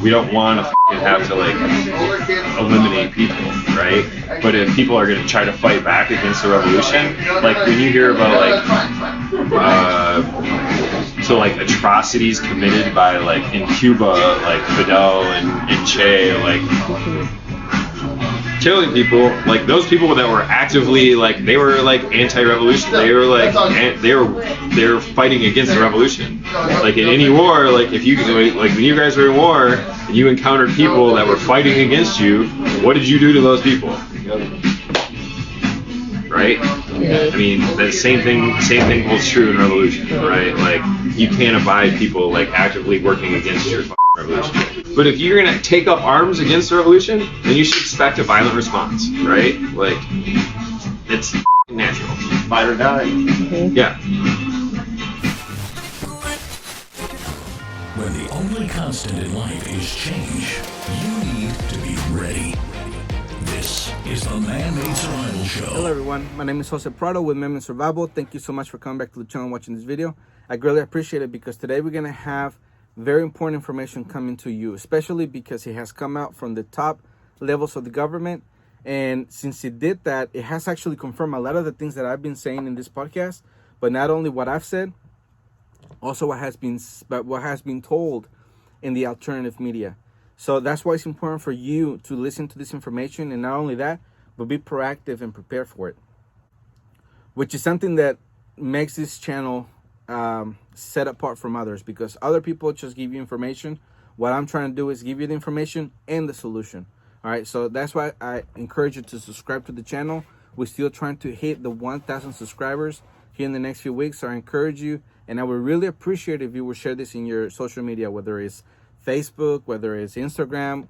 we don't want to have to like eliminate people, right? But if people are going to try to fight back against the revolution, like when you hear about like atrocities committed by like in Cuba, like Fidel and Che, like killing people, like those people that were actively like they were like anti-revolution, they were like they were fighting against the revolution. Like in any war, like if you like when you guys were in war and you encountered people that were fighting against you, what did you do to those people? Right? I mean, the same thing holds true in revolution, right? Like you can't abide people like actively working against your revolution. But if you're gonna take up arms against the revolution, then you should expect a violent response, right? Like it's natural. Fight or die. Yeah. When the only constant in life is change, you need to be ready. This is the Man-Made Survival Show. Hello everyone, my name is Jose Prado with Man-Made Survival. Thank you so much for coming back to the channel and watching this video. I greatly appreciate it because today we're going to have very important information coming to you, especially because it has come out from the top levels of the government. And since it did that, it has actually confirmed a lot of the things that I've been saying in this podcast, but not only what I've said, also what has been told in the alternative media. So that's why it's important for you to listen to this information, and not only that, but be proactive and prepare for it, which is something that makes this channel set apart from others, because other people just give you information. What I'm trying to do is give you the information and the solution. All right, so that's why I encourage you to subscribe to the channel. We're still trying to hit the 1,000 subscribers here in the next few weeks, so I encourage you, and I would really appreciate if you would share this in your social media, whether it's Facebook, whether it's Instagram,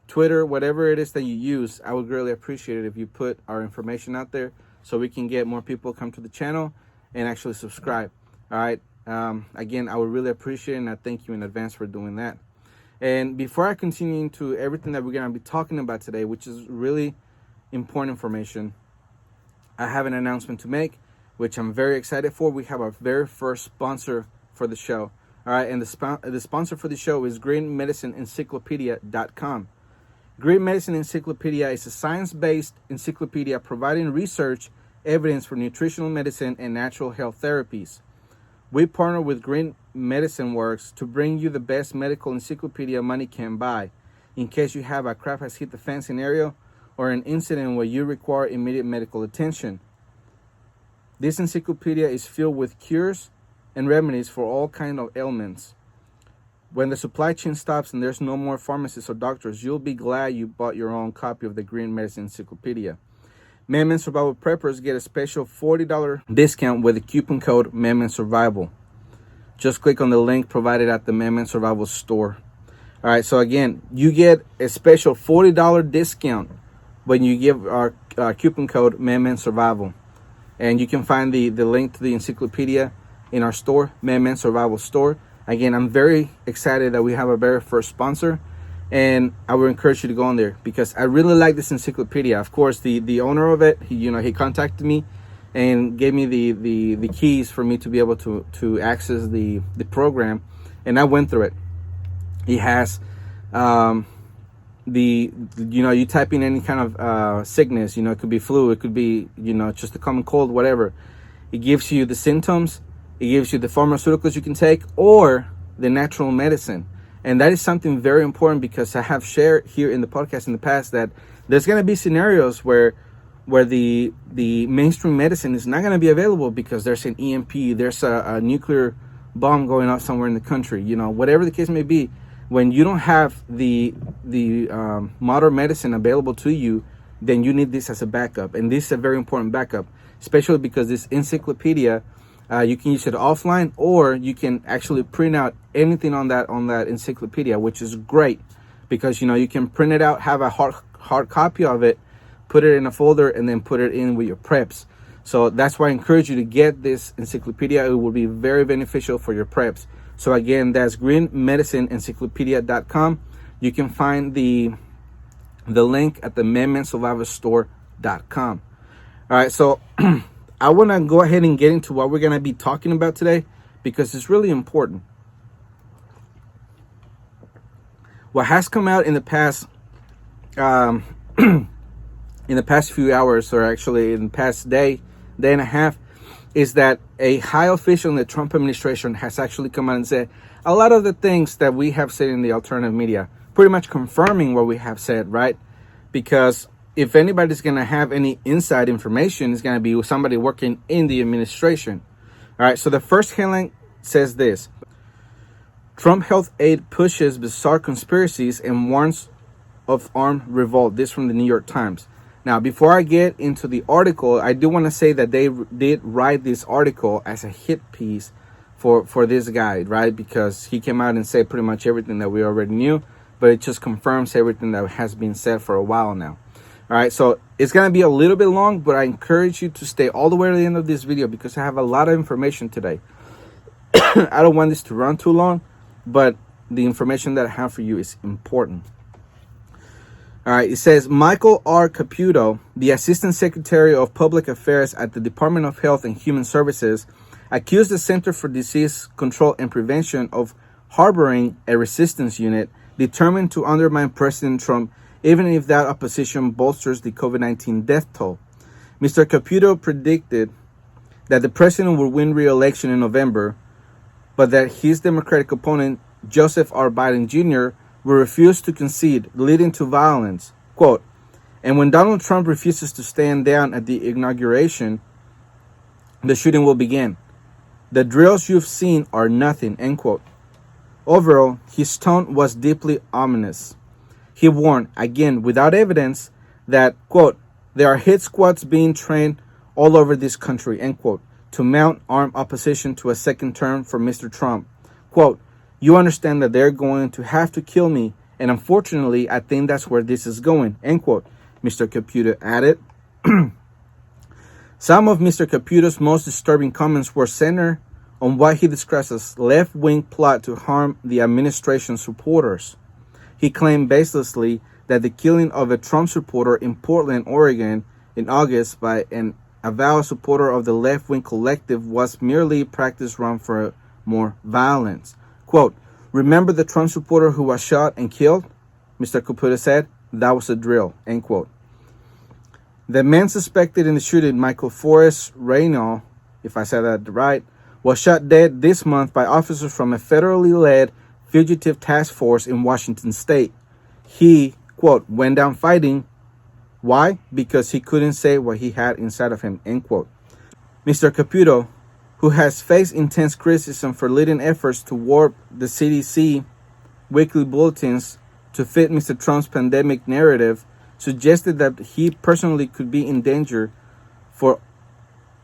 Twitter, whatever it is that you use. I would really appreciate it if you put our information out there so we can get more people come to the channel and actually subscribe. All right. Again, I would really appreciate it, and I thank you in advance for doing that. And before I continue into everything that we're going to be talking about today, which is really important information, I have an announcement to make, which I'm very excited for. We have our very first sponsor for the show. All right, and the sponsor for the show is GreenMedicineEncyclopedia.com. Green Medicine Encyclopedia is a science-based encyclopedia providing research evidence for nutritional medicine and natural health therapies. We partner with Green Medicine Works to bring you the best medical encyclopedia money can buy, in case you have a crap has hit the fan scenario or an incident where you require immediate medical attention. This encyclopedia is filled with cures and remedies for all kinds of ailments. When the supply chain stops and there's no more pharmacists or doctors, you'll be glad you bought your own copy of the Green Medicine Encyclopedia. Man-Made Survival Preppers get a special $40 discount with the coupon code Man-Made Survival. Just click on the link provided at the Man-Made Survival store. All right, so again, you get a special $40 discount when you give our coupon code Man-Made Survival. And you can find the link to the encyclopedia in our store, Man-Made Survival store. Again, I'm very excited that we have our very first sponsor, and I would encourage you to go on there because I really like this encyclopedia. Of course, the owner of it, he contacted me and gave me the keys for me to be able to access the program, and I went through it. It has you type in any kind of sickness, it could be flu, it could be just a common cold, whatever. It gives you the symptoms. It gives you the pharmaceuticals you can take or the natural medicine. And that is something very important because I have shared here in the podcast in the past that there's going to be scenarios where the mainstream medicine is not going to be available because there's an EMP, there's a nuclear bomb going off somewhere in the country, whatever the case may be. When you don't have the modern medicine available to you, then you need this as a backup. And this is a very important backup, especially because this encyclopedia, you can use it offline, or you can actually print out anything on that encyclopedia, which is great because you can print it out, have a hard copy of it, put it in a folder, and then put it in with your preps. So that's why I encourage you to get this encyclopedia. It will be very beneficial for your preps. So again, that's greenmedicineencyclopedia.com. You can find the link at the manmadesurvivorstore.com. All right, so I want to go ahead and get into what we're going to be talking about today because it's really important. What has come out in the past in the past few hours, or actually in the past day and a half, is that a high official in the Trump administration has actually come out and said a lot of the things that we have said in the alternative media, pretty much confirming what we have said, right? Because if anybody's going to have any inside information, it's going to be somebody working in the administration. All right, so the first headline says this: Trump health aide pushes bizarre conspiracies and warns of armed revolt. This from the New York Times. Now, before I get into the article, I do want to say that they did write this article as a hit piece for this guy, right? Because he came out and said pretty much everything that we already knew, but it just confirms everything that has been said for a while now. All right, so it's going to be a little bit long, but I encourage you to stay all the way to the end of this video because I have a lot of information today. I don't want this to run too long, but the information that I have for you is important. All right, it says Michael R Caputo, the Assistant Secretary of Public Affairs at the Department of Health and Human Services, accused the Center for Disease Control and Prevention of harboring a resistance unit determined to undermine President Trump, even if that opposition bolsters the COVID-19 death toll. Mr. Caputo predicted that the president would win re-election in November, but that his Democratic opponent, Joseph R. Biden Jr., will refuse to concede, leading to violence. Quote, and when Donald Trump refuses to stand down at the inauguration, the shooting will begin. The drills you've seen are nothing, end quote. Overall, his tone was deeply ominous. He warned, again without evidence, that, quote, there are hit squads being trained all over this country, end quote, to mount armed opposition to a second term for Mr. Trump. Quote, you understand that they're going to have to kill me, and unfortunately, I think that's where this is going, end quote, Mr. Caputo added. Some of Mr. Caputo's most disturbing comments were centered on what he describes as left-wing plot to harm the administration's supporters. He claimed baselessly that the killing of a Trump supporter in Portland, Oregon in August by an avowed supporter of the left-wing collective was merely a practice run for more violence. Quote, remember the Trump supporter who was shot and killed? Mr. Caputo said, that was a drill, end quote. The man suspected in the shooting, Michael Forrest Reynolds, if I said that right, was shot dead this month by officers from a federally led fugitive task force in Washington state. He, quote, went down fighting. Why? Because he couldn't say what he had inside of him, end quote. Mr. Caputo, who has faced intense criticism for leading efforts to warp the CDC weekly bulletins to fit Mr. Trump's pandemic narrative, suggested that he personally could be in danger from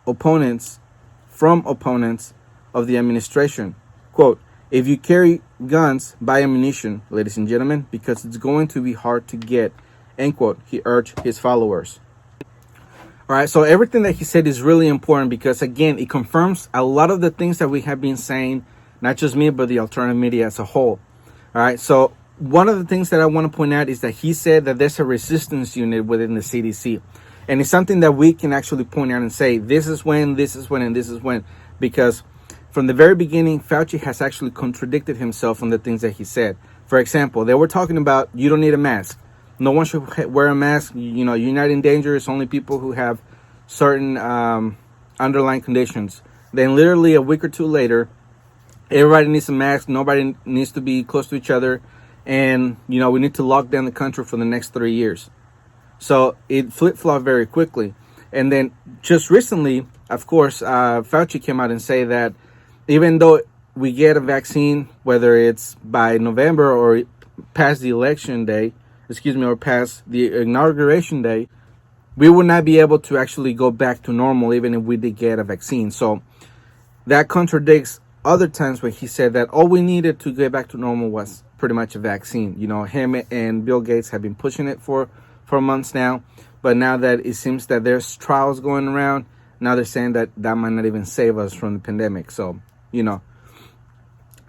opponents of the administration. Quote, if you carry guns, buy ammunition, ladies and gentlemen, because it's going to be hard to get, end quote, he urged his followers. All right, so everything that he said is really important because, again, it confirms a lot of the things that we have been saying, not just me, but the alternative media as a whole. All right, so one of the things that I want to point out is that he said that there's a resistance unit within the CDC. And it's something that we can actually point out and say, this is when, and this is when. Because from the very beginning, Fauci has actually contradicted himself on the things that he said. For example, they were talking about you don't need a mask. No one should wear a mask. You know, you're not in danger. It's only people who have certain underlying conditions. Then literally a week or two later, everybody needs a mask. Nobody needs to be close to each other. And, you know, we need to lock down the country for the next 3 years. So it flip-flopped very quickly. And then just recently, of course, Fauci came out and said that even though we get a vaccine, whether it's by November or past the election day, or past the inauguration day, we would not be able to actually go back to normal even if we did get a vaccine. So that contradicts other times when he said that all we needed to get back to normal was pretty much a vaccine. You know, him and Bill Gates have been pushing it for months now. But now that it seems that there's trials going around, now they're saying that that might not even save us from the pandemic. So, you know,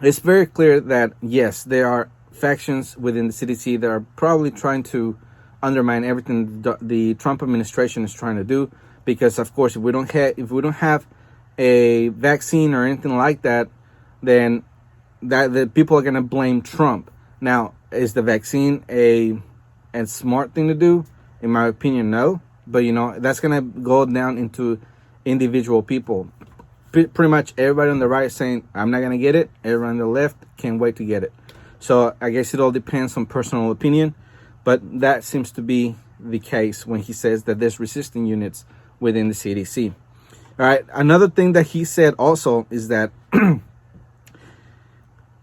it's very clear that, yes, there are factions within the CDC that are probably trying to undermine everything the Trump administration is trying to do, because of course if we don't have a vaccine or anything like that, then that the people are going to blame Trump. Now, is the vaccine a smart thing to do? In my opinion, no. But that's gonna go down into individual people. Pretty much everybody on the right is saying I'm not gonna get it. Everyone on the left can't wait to get it. So I guess it all depends on personal opinion, but that seems to be the case when he says that there's resistant units within the CDC. All right. Another thing that he said also is that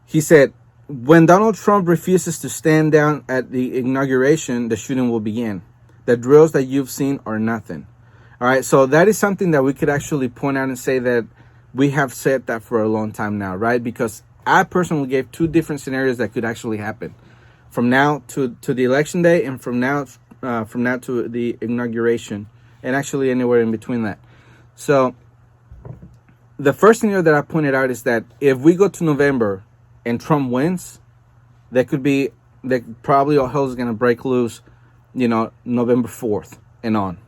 he said when Donald Trump refuses to stand down at the inauguration, the shooting will begin. The drills that you've seen are nothing. All right. So that is something that we could actually point out and say that we have said that for a long time now, right? Because I personally gave 2 different scenarios that could actually happen from now to the election day, and from now to the inauguration, and actually anywhere in between that. So the first scenario that I pointed out is that if we go to November and Trump wins, that probably all hell is going to break loose, November 4th and on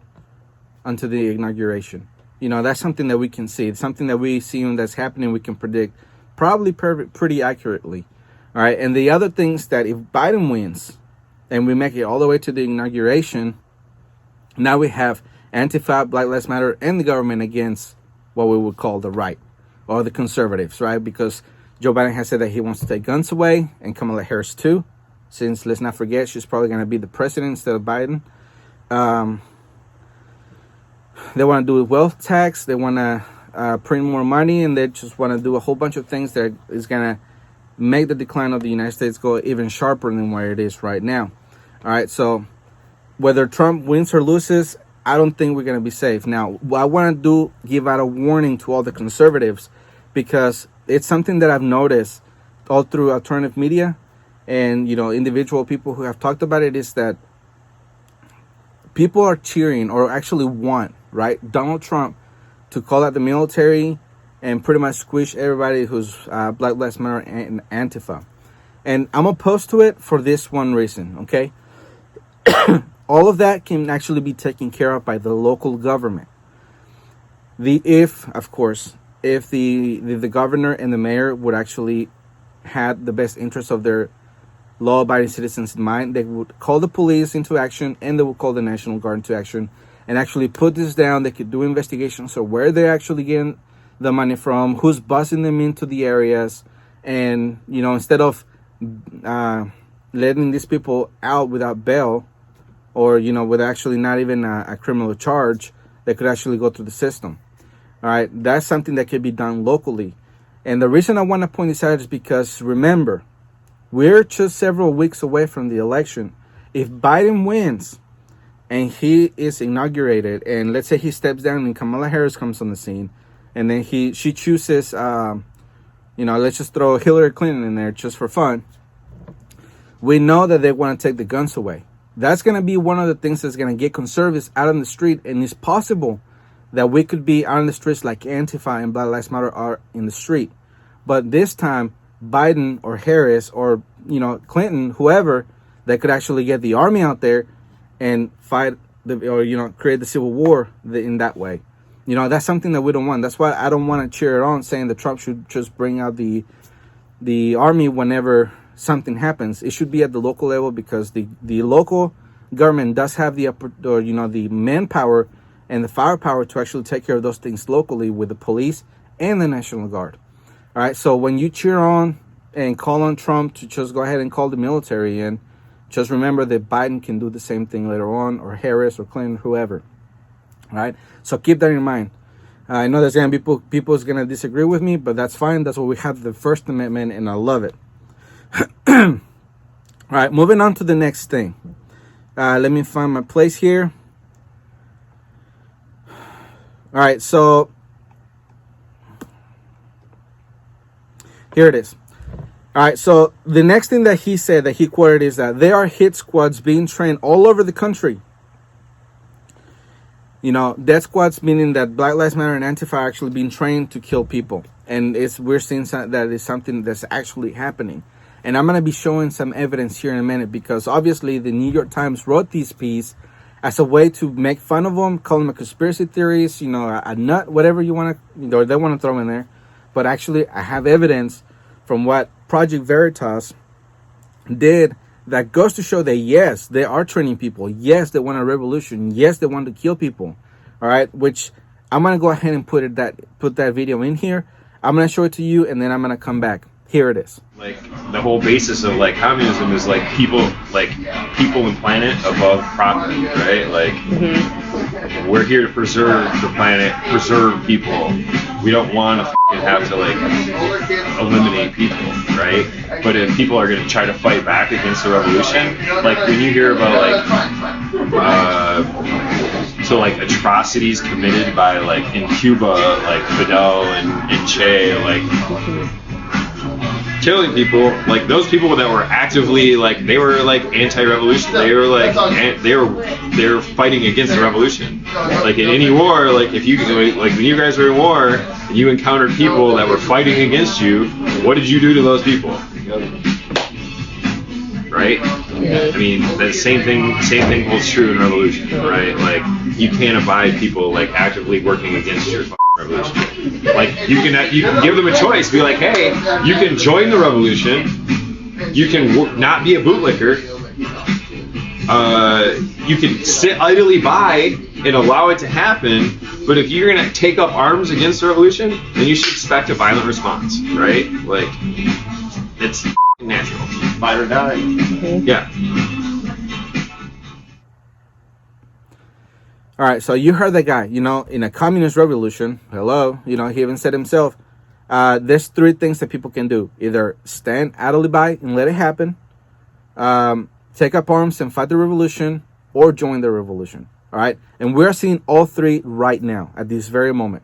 until the inauguration. That's something that we can see. It's something that we see that's happening. We can predict probably pretty accurately. All right. And the other things that if Biden wins and we make it all the way to the inauguration, now we have Antifa, Black Lives Matter, and the government against what we would call the right or the conservatives, right? Because Joe Biden has said that he wants to take guns away, and Kamala Harris too, since let's not forget she's probably going to be the president instead of Biden. They want to do a wealth tax. They want to print more money, and they just want to do a whole bunch of things that is going to make the decline of the United States go even sharper than where it is right now. All right, so whether Trump wins or loses, I don't think we're going to be safe. Now, what I want to give out a warning to all the conservatives, because it's something that I've noticed all through alternative media and, individual people who have talked about it, is that people are cheering or actually want, right, Donald Trump to call out the military and pretty much squish everybody who's Black Lives Matter and Antifa. And I'm opposed to it for this one reason, okay? All of that can actually be taken care of by the local government. If the governor and the mayor would actually had the best interests of their law-abiding citizens in mind, they would call the police into action, and they would call the National Guard into action and actually put this down. They could do investigations of where they're actually getting the money from, who's busing them into the areas, and instead of letting these people out without bail, or with actually not even a criminal charge, they could actually go through the system. All right, that's something that could be done locally. And the reason I want to point this out is because, remember, we're just several weeks away from the election. If Biden wins and he is inaugurated, and let's say he steps down and Kamala Harris comes on the scene, and then she chooses, let's just throw Hillary Clinton in there just for fun, we know that they want to take the guns away. That's going to be one of the things that's going to get conservatives out on the street, and it's possible that we could be out on the streets like Antifa and Black Lives Matter are in the street. But this time, Biden or Harris or, Clinton, whoever, that could actually get the army out there and fight create the civil war in that way. That's something that we don't want. That's why I don't want to cheer it on saying that Trump should just bring out the army whenever something happens. It should be at the local level, because the local government does have the manpower and the firepower to actually take care of those things locally with the police and the National Guard. All right, so when you cheer on and call on Trump to just go ahead and call the military in, just remember that Biden can do the same thing later on, or Harris or Clinton, whoever. All right, so keep that in mind. I know there's going to be people's going to disagree with me, but that's fine. That's what we have, the First Amendment, and I love it. All right, moving on to the next thing. Let me find my place here. All right, so here it is. All right, so the next thing that he said, that he quoted, is that there are hit squads being trained all over the country. Death squads, meaning that Black Lives Matter and Antifa are actually being trained to kill people. And we're seeing that is something that's actually happening. And I'm going to be showing some evidence here in a minute, because obviously the New York Times wrote these pieces as a way to make fun of them, call them a conspiracy theorist, a nut, whatever you want to, they want to throw in there. But actually, I have evidence from what Project Veritas did that goes to show that, yes, they are training people. Yes, they want a revolution. Yes, they want to kill people. All right, which I'm going to go ahead and put that video in here. I'm going to show it to you, and then I'm going to come back. Here it is. Like the whole basis of like communism is like people and planet above profit, right? Like we're here to preserve the planet, preserve people. We don't want to have to like eliminate people, right? But if people are going to try to fight back against the revolution, like when you hear about like atrocities committed by like in Cuba, like Fidel and Che, like killing people, like those people that were actively like they were like anti-revolution, they were fighting against the revolution. Like in any war, like if you like when you guys were in war and you encountered people that were fighting against you, what did you do to those people? Right? I mean, the same thing holds true in revolution, right? Like you can't abide people like actively working against your revolution. Like you can give them a choice, be like, hey, you can join the revolution, you can not be a bootlicker, you can sit idly by and allow it to happen. But if you're gonna take up arms against the revolution, then you should expect a violent response, right? Like it's natural. Fight or die. Yeah. All right, so you heard that guy, you know, in a communist revolution, hello, you know, he even said himself, there's three things that people can do. Either stand idly by and let it happen, take up arms and fight the revolution, or join the revolution, all right? And we're seeing all three right now at this very moment.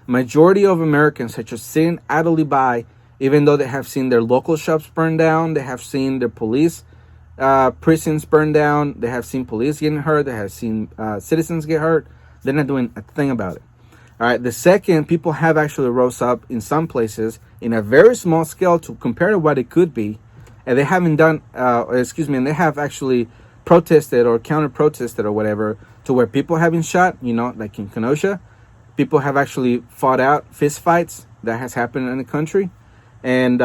Majority of Americans are just sitting idly by, even though they have seen their local shops burn down, they have seen their police prisons burned down, they have seen police getting hurt, they have seen citizens get hurt. They're not doing a thing about it. All right. The second, people have actually rose up in some places in a very small scale to compare to what it could be, and they haven't done. And they have actually protested or counter-protested or whatever to where people have been shot. You know, like in Kenosha, people have actually fought out fist fights that has happened in the country, and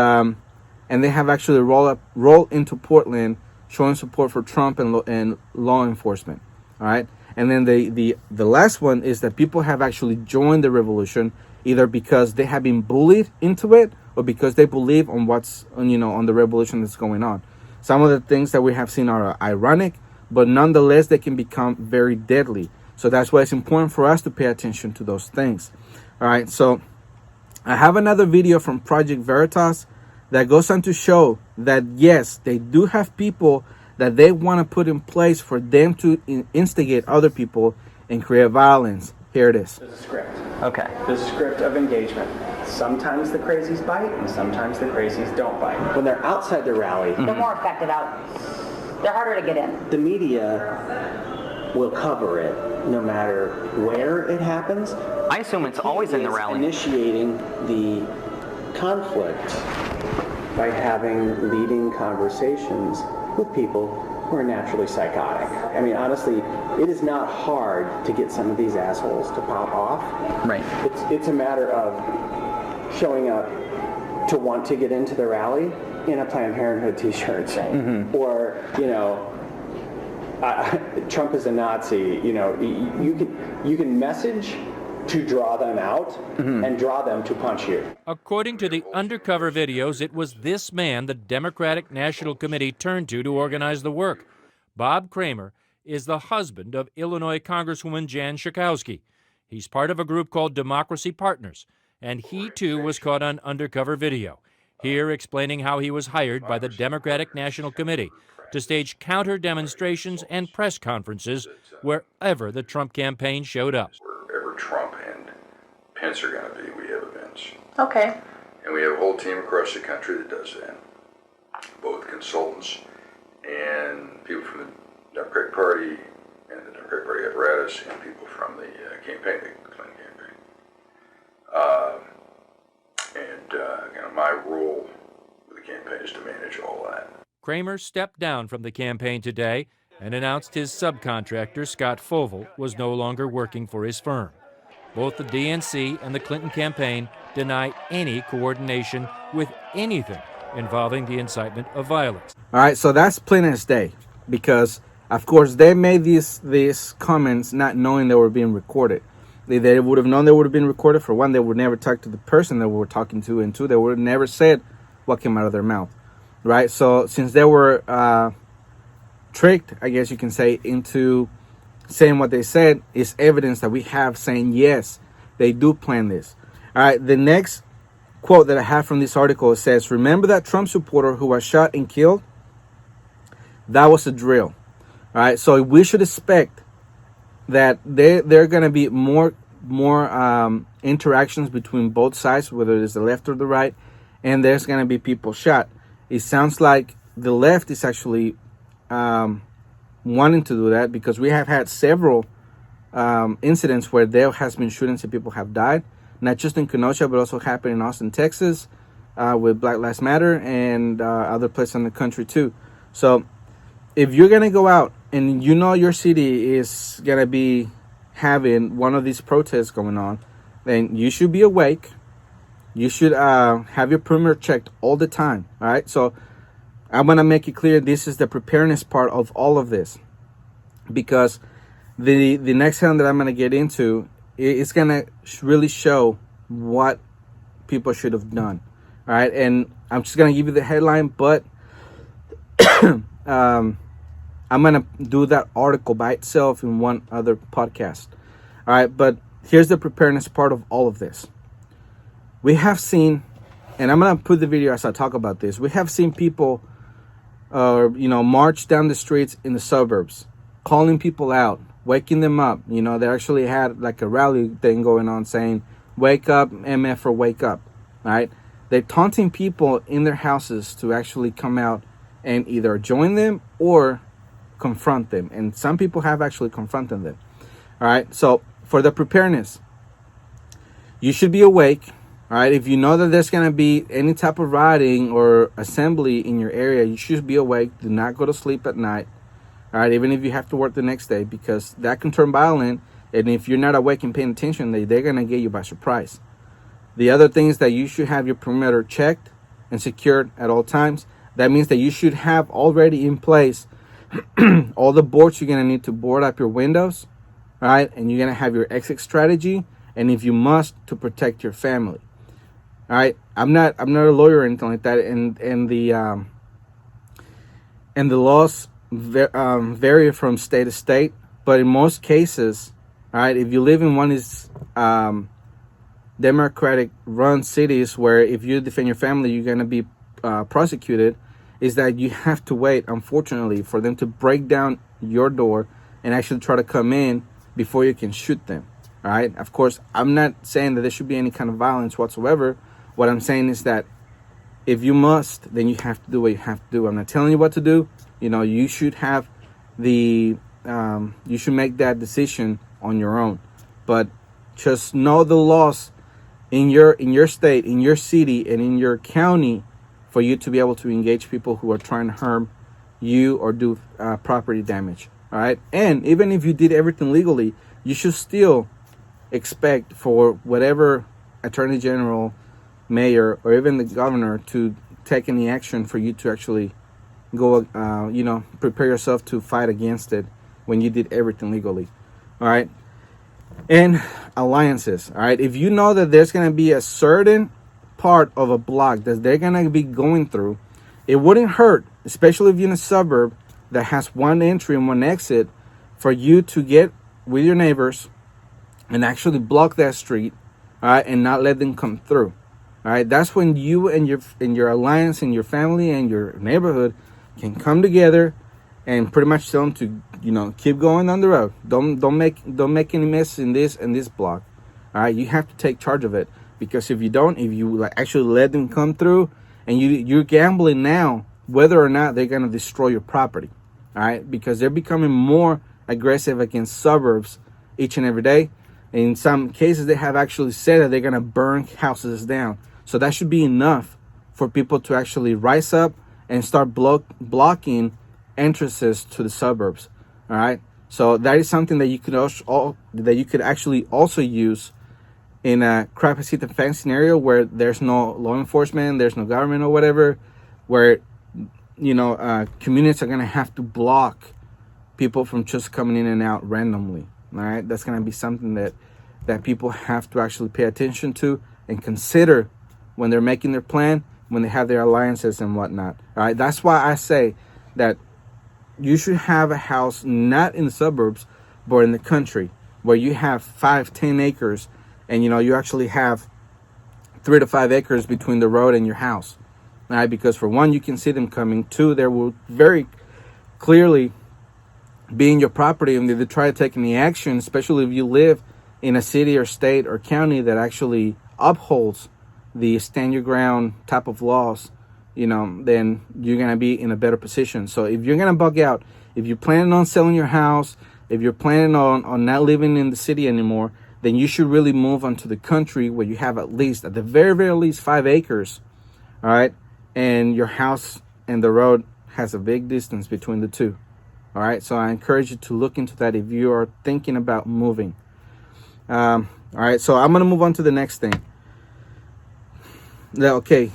they have actually rolled into Portland, showing support for Trump and law enforcement. All right. And then the last one is that people have actually joined the revolution either because they have been bullied into it or because they believe on on the revolution that's going on. Some of the things that we have seen are ironic, but nonetheless they can become very deadly. So that's why it's important for us to pay attention to those things. All right. So I have another video from Project Veritas that goes on to show that yes, they do have people that they want to put in place for them to instigate other people and create violence. Here it is. There's a script. Okay. There's a script of engagement. Sometimes the crazies bite, and sometimes the crazies don't bite. When they're outside the rally, They're more effective out. They're harder to get in. the media will cover it no matter where it happens. I assume it's always in the rally. Initiating the conflict by having leading conversations with people who are naturally psychotic. I mean, honestly, it is not hard to get some of these assholes to pop off. Right. It's a matter of showing up to want to get into the rally in a Planned Parenthood t-shirt, or Trump is a Nazi. You know, you can message to draw them out and draw them to punch you. According to the undercover videos, it was this man the Democratic National Committee turned to organize the work. Bob Cramer is the husband of Illinois Congresswoman Jan Schakowsky. He's part of a group called Democracy Partners, and he too was caught on undercover video. Here explaining how he was hired by the Democratic National Committee to stage counter demonstrations and press conferences wherever the Trump campaign showed up. Wherever Trump and Pence are going to be, we have events. Okay. And we have a whole team across the country that does that. Both consultants and people from the Democratic Party and the Democratic Party apparatus and people from the campaign, the Clinton campaign. My role with the campaign is to manage all that. Cramer stepped down from the campaign today and announced his subcontractor, Scott Fovel, was no longer working for his firm. Both the DNC and the Clinton campaign deny any coordination with anything involving the incitement of violence. All right, so that's plain as day, because of course they made these comments not knowing they were being recorded. They would have known they would have been recorded. For one, they would never talk to the person that we were talking to, and two, they would have never said what came out of their mouth, right? So since they were tricked, I guess you can say, into saying what they said, is evidence that we have saying yes, they do plan this. All right, the next quote that I have from this article says, "Remember that Trump supporter who was shot and killed? That was a drill." All right, so we should expect that there are going to be more interactions between both sides, whether it's the left or the right, and there's going to be people shot. It sounds like the left is actually wanting to do that, because we have had several incidents where there has been shootings and people have died, not just in Kenosha, but also happened in Austin, Texas, with Black Lives Matter, and other places in the country too. So if you're going to go out and you know your city is going to be having one of these protests going on, then you should be awake. You should have your perimeter checked all the time. All right. So I'm going to make it clear this is the preparedness part of all of this, because the next one that I'm going to get into is going to really show what people should have done. All right. And I'm just going to give you the headline, but I'm going to do that article by itself in one other podcast. All right. But here's the preparedness part of all of this. We have seen, and I'm going to put the video as I talk about this, we have seen people march down the streets in the suburbs, calling people out, waking them up. They actually had like a rally thing going on saying, "Wake up, MF," or "Wake up." All right. They're taunting people in their houses to actually come out and either join them or confront them. And some people have actually confronted them. All right. So for the preparedness, you should be awake. All right. If you know that there's going to be any type of rioting or assembly in your area, you should be awake. Do not go to sleep at night. All right. Even if you have to work the next day, because that can turn violent. And if you're not awake and paying attention, they're going to get you by surprise. The other thing is that you should have your perimeter checked and secured at all times. That means that you should have already in place all the boards you're going to need to board up your windows. All right. And you're going to have your exit strategy. And if you must, to protect your family. All right. I'm not a lawyer or anything like that. And the laws vary from state to state. But in most cases, all right, if you live in one of these Democratic run cities where if you defend your family, you're going to be prosecuted, is that you have to wait, unfortunately, for them to break down your door and actually try to come in before you can shoot them. All right. Of course, I'm not saying that there should be any kind of violence whatsoever. What I'm saying is that if you must, then you have to do what you have to do. I'm not telling you what to do. You should have you should make that decision on your own. But just know the laws in your state, in your city, and in your county for you to be able to engage people who are trying to harm you or do property damage. All right. And even if you did everything legally, you should still expect for whatever attorney general, mayor, or even the governor to take any action for you to actually go, prepare yourself to fight against it when you did everything legally. All right. And alliances. All right. If you know that there's going to be a certain part of a block that they're going to be going through, it wouldn't hurt, especially if you're in a suburb that has one entry and one exit, for you to get with your neighbors and actually block that street, all right, and not let them come through. All right, that's when you and your alliance and your family and your neighborhood can come together and pretty much tell them to, keep going on the road. Don't make any mess in this block. All right, you have to take charge of it, because if you actually let them come through, and you're gambling now whether or not they're gonna destroy your property. All right, because they're becoming more aggressive against suburbs each and every day. In some cases, they have actually said that they're going to burn houses down. So that should be enough for people to actually rise up and start blocking entrances to the suburbs. All right. So that is something that you could actually also use in a Crapacita fan scenario where there's no law enforcement, there's no government or whatever. where, communities are going to have to block people from just coming in and out randomly. All right, that's going to be something that people have to actually pay attention to and consider when they're making their plan, when they have their alliances and whatnot. All right, that's why I say that you should have a house not in the suburbs, but in the country, where you have 5-10 acres, and you actually have 3 to 5 acres between the road and your house. All right, because for one, you can see them coming. 2, there will very clearly be in your property, and they try to take any action, especially if you live in a city or state or county that actually upholds the stand your ground type of laws, then you're going to be in a better position. So if you're going to bug out, if you're planning on selling your house, if you're planning on not living in the city anymore, then you should really move onto the country where you have at the very, very least 5 acres, all right? And your house and the road has a big distance between the two, all right? So I encourage you to look into that if you are thinking about moving. All right, so I'm going to move on to the next thing. Okay,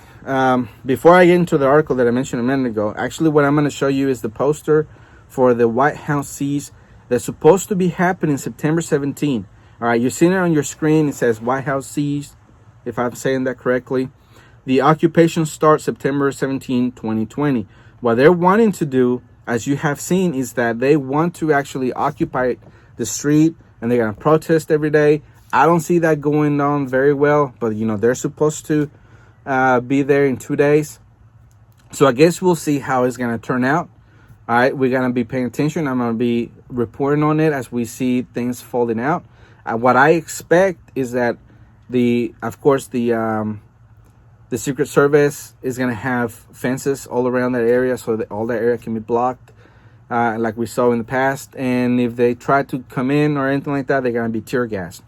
before I get into the article that I mentioned a minute ago, actually what I'm going to show you is the poster for the White House Seize that's supposed to be happening September 17. All right, you're seeing it on your screen. It says White House Seize, if I'm saying that correctly. The occupation starts September 17, 2020. What they're wanting to do, as you have seen, is that they want to actually occupy the street, and they're going to protest every day. I don't see that going on very well, but they're supposed to be there in 2 days. So I guess we'll see how it's going to turn out. All right, we're going to be paying attention. I'm going to be reporting on it as we see things folding out. What I expect is that the Secret Service is going to have fences all around that area so that all that area can be blocked, like we saw in the past. And if they try to come in or anything like that, they're going to be tear gassed.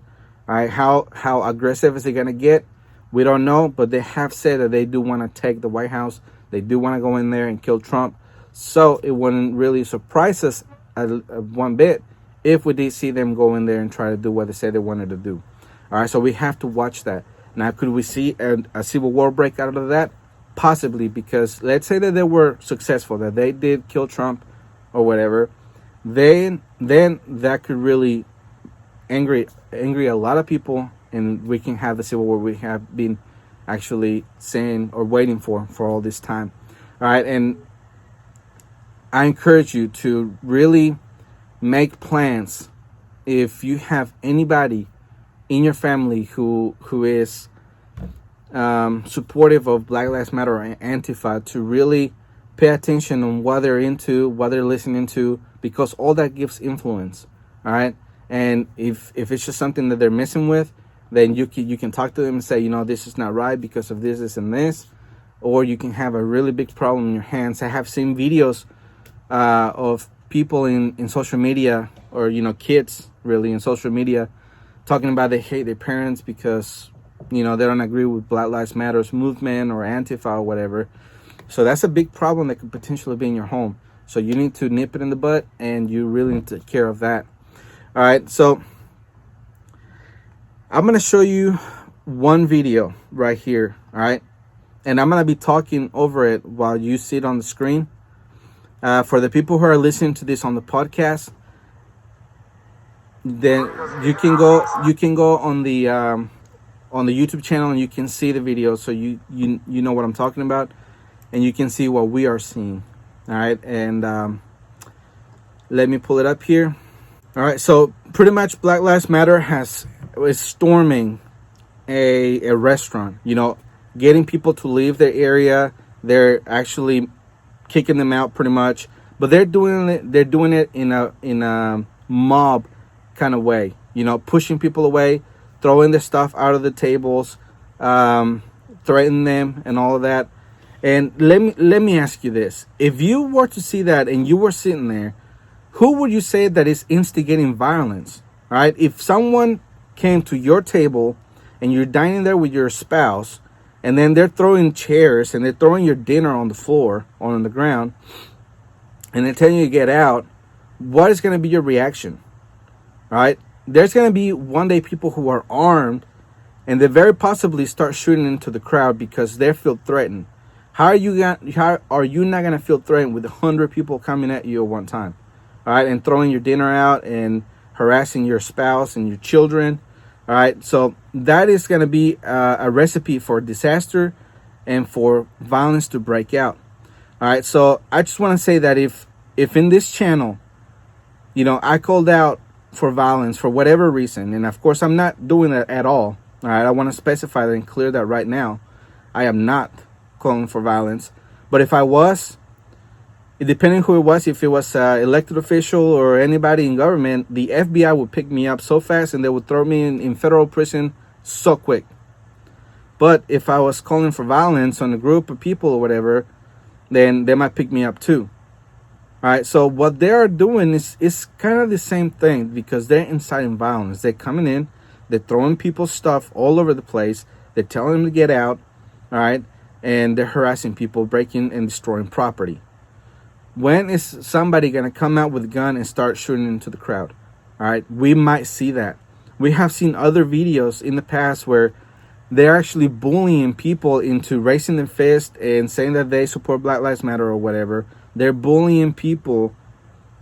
All right, how aggressive is it going to get? We don't know, but they have said that they do want to take the White House. They do want to go in there and kill Trump. So it wouldn't really surprise us one bit if we did see them go in there and try to do what they said they wanted to do. All right, so we have to watch that. Now, could we see a civil war break out of that? Possibly, because let's say that they were successful, that they did kill Trump or whatever, then that could really angry a lot of people, and we can have the civil war we have been actually saying or waiting for all this time. All right, and I encourage you to really make plans. If you have anybody in your family who is supportive of Black Lives Matter or Antifa, to really pay attention on what they're into, what they're listening to, because all that gives influence. All right, and if it's just something that they're messing with, then you can talk to them and say, this is not right because of this, and this, or you can have a really big problem in your hands. I have seen videos of people in social media, or kids really in social media, talking about they hate their parents because they don't agree with Black Lives Matters movement or Antifa or whatever. So that's a big problem that could potentially be in your home. So you need to nip it in the butt, and you really need to take care of that. All right, so I'm going to show you one video right here, all right? And I'm going to be talking over it while you see it on the screen. For the people who are listening to this on the podcast, then you can go on the YouTube channel, and you can see the video, so you know what I'm talking about, and you can see what we are seeing. All right, and let me pull it up here. All right, so pretty much Black Lives Matter is storming a restaurant, getting people to leave their area. They're actually kicking them out pretty much, but they're doing it in a mob kind of way, pushing people away, throwing their stuff out of the tables, threatening them and all of that. And let me ask you this. If you were to see that and you were sitting there, who would you say that is instigating violence? All right, if someone came to your table and you're dining there with your spouse, and then they're throwing chairs and they're throwing your dinner on the floor or on the ground, and they're telling you to get out, what is going to be your reaction? All right, there's going to be one day people who are armed, and they very possibly start shooting into the crowd because they feel threatened. how are you not gonna feel threatened with 100 people coming at you at one time, all right, and throwing your dinner out and harassing your spouse and your children, all right? So that is gonna be a recipe for disaster and for violence to break out, all right? So I just want to say that if in this channel, you know, I called out for violence for whatever reason, and of course I'm not doing that at all right, I want to specify that and clear that right now. I am not calling for violence, but if I was, depending who it was, if it was an elected official or anybody in government, the FBI would pick me up so fast and they would throw me in federal prison so quick. But if I was calling for violence on a group of people or whatever, then they might pick me up too. All right, so what they are doing is kind of the same thing, because they're inciting violence. They're coming in, they're throwing people's stuff all over the place, they're telling them to get out, all right, and they're harassing people, breaking and destroying property. When is somebody going to come out with a gun and start shooting into the crowd? All right, we might see that. We have seen other videos in the past where they're actually bullying people into raising their fist and saying that they support Black Lives Matter or whatever. They're bullying people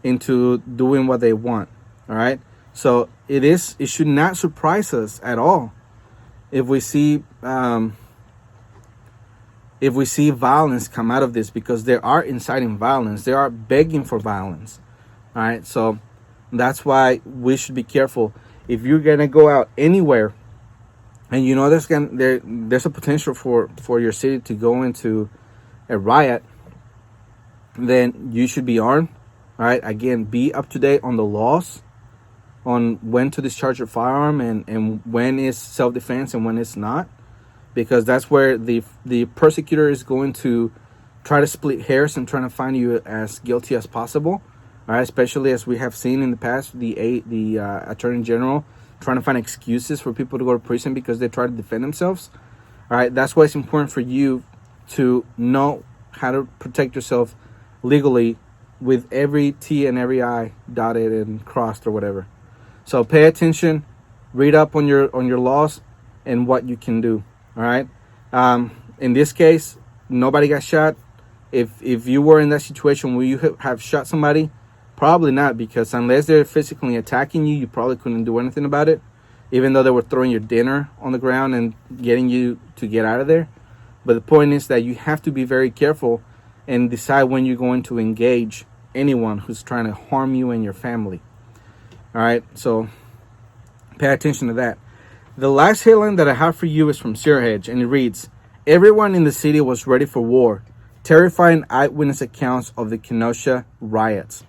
into doing what they want. All right. So it should not surprise us at all if we see violence come out of this, because they are inciting violence. They are begging for violence. All right. So that's why we should be careful. If you're gonna go out anywhere, and you know there's a potential for your city to go into a riot, then you should be armed. All right. Again, be up to date on the laws, on when to discharge your firearm and when is self-defense and when it's not, because that's where the persecutor is going to try to split hairs and trying to find you as guilty as possible. All right. Especially as we have seen in the past, the Attorney General trying to find excuses for people to go to prison because they try to defend themselves. All right. That's why it's important for you to know how to protect yourself legally, with every T and every I dotted and crossed or whatever. So pay attention, read up on your laws and what you can do. All right. In this case, nobody got shot. If you were in that situation where you have shot somebody, probably not, because unless they're physically attacking you, you probably couldn't do anything about it, even though they were throwing your dinner on the ground and getting you to get out of there. But the point is that you have to be very careful and decide when you're going to engage anyone who's trying to harm you and your family. All right, so pay attention to that. The last headline that I have for you is from Sirhedge, and it reads, "Everyone in the city was ready for war. Terrifying eyewitness accounts of the Kenosha riots."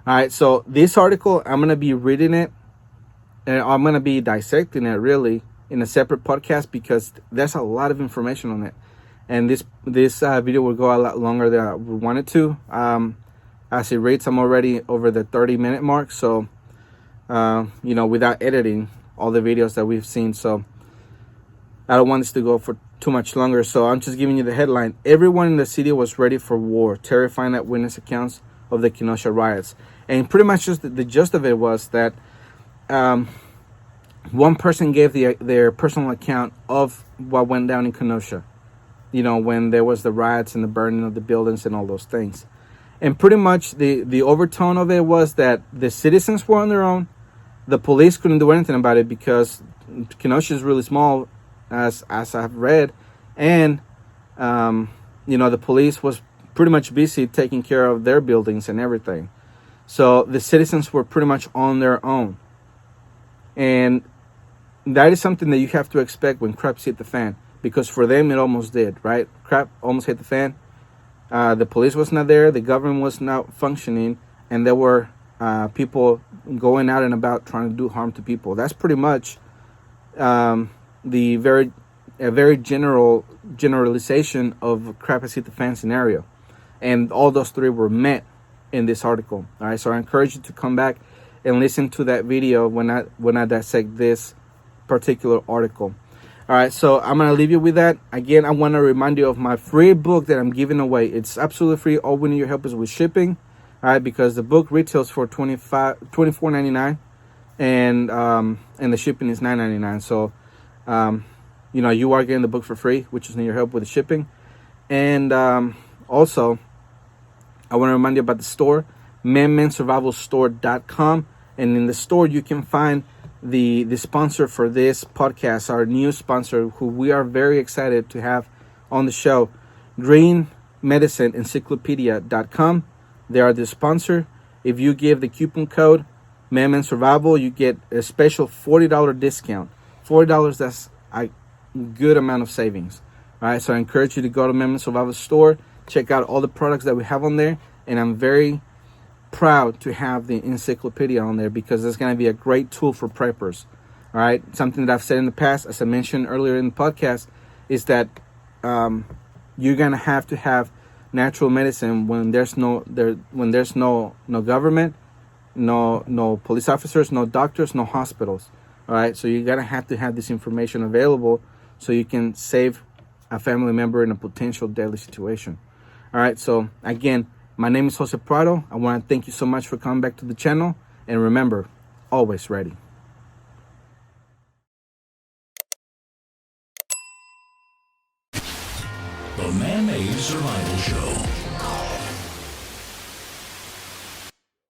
All right, so this article, I'm going to be reading it, and I'm going to be dissecting it really in a separate podcast, because there's a lot of information on it. And this video will go a lot longer than I wanted to. As it reads, I'm already over the 30-minute mark. So, without editing all the videos that we've seen. So I don't want this to go for too much longer. So I'm just giving you the headline. Everyone in the city was ready for war. Terrifying eyewitness accounts of the Kenosha riots. And pretty much just the gist of it was that one person gave their personal account of what went down in Kenosha. When there was the riots and the burning of the buildings and all those things. And pretty much the overtone of it was that the citizens were on their own. The police couldn't do anything about it because Kenosha is really small, as I've read. And, the police was pretty much busy taking care of their buildings and everything. So the citizens were pretty much on their own. And that is something that you have to expect when crap hit the fan. Because for them, it almost did, right? Crap almost hit the fan. The police was not there. The government was not functioning. And there were people going out and about trying to do harm to people. That's pretty much a very generalization of crap has hit the fan scenario. And all those three were met in this article. All right, so I encourage you to come back and listen to that video when I dissect this particular article. All right, so I'm going to leave you with that. Again, I want to remind you of my free book that I'm giving away. It's absolutely free. All we need your help is with shipping, all right, because the book retails for $24.99, and the shipping is $9.99. So, you are getting the book for free, which is need your help with the shipping. And also, I want to remind you about the store, manmansurvivalstore.com. And in the store, you can find the sponsor for this podcast, our new sponsor, who we are very excited to have on the show, Green Medicine Encyclopedia.com. They are the sponsor. If you give the coupon code MMS you get a special $40 discount. $40, that's a good amount of savings. All right, so I encourage you to go to MMS Survival Store, check out all the products that we have on there, and I'm very proud to have the encyclopedia on there because it's going to be a great tool for preppers. All right, something that I've said in the past, as I mentioned earlier in the podcast, is that you're going to have natural medicine when there's no government, no police officers, no doctors, no hospitals. All right, so you're going to have this information available so you can save a family member in a potential deadly situation. All right, so again, my name is Jose Prado. I want to thank you so much for coming back to the channel. And remember, always ready. The Man-Made Survival Show.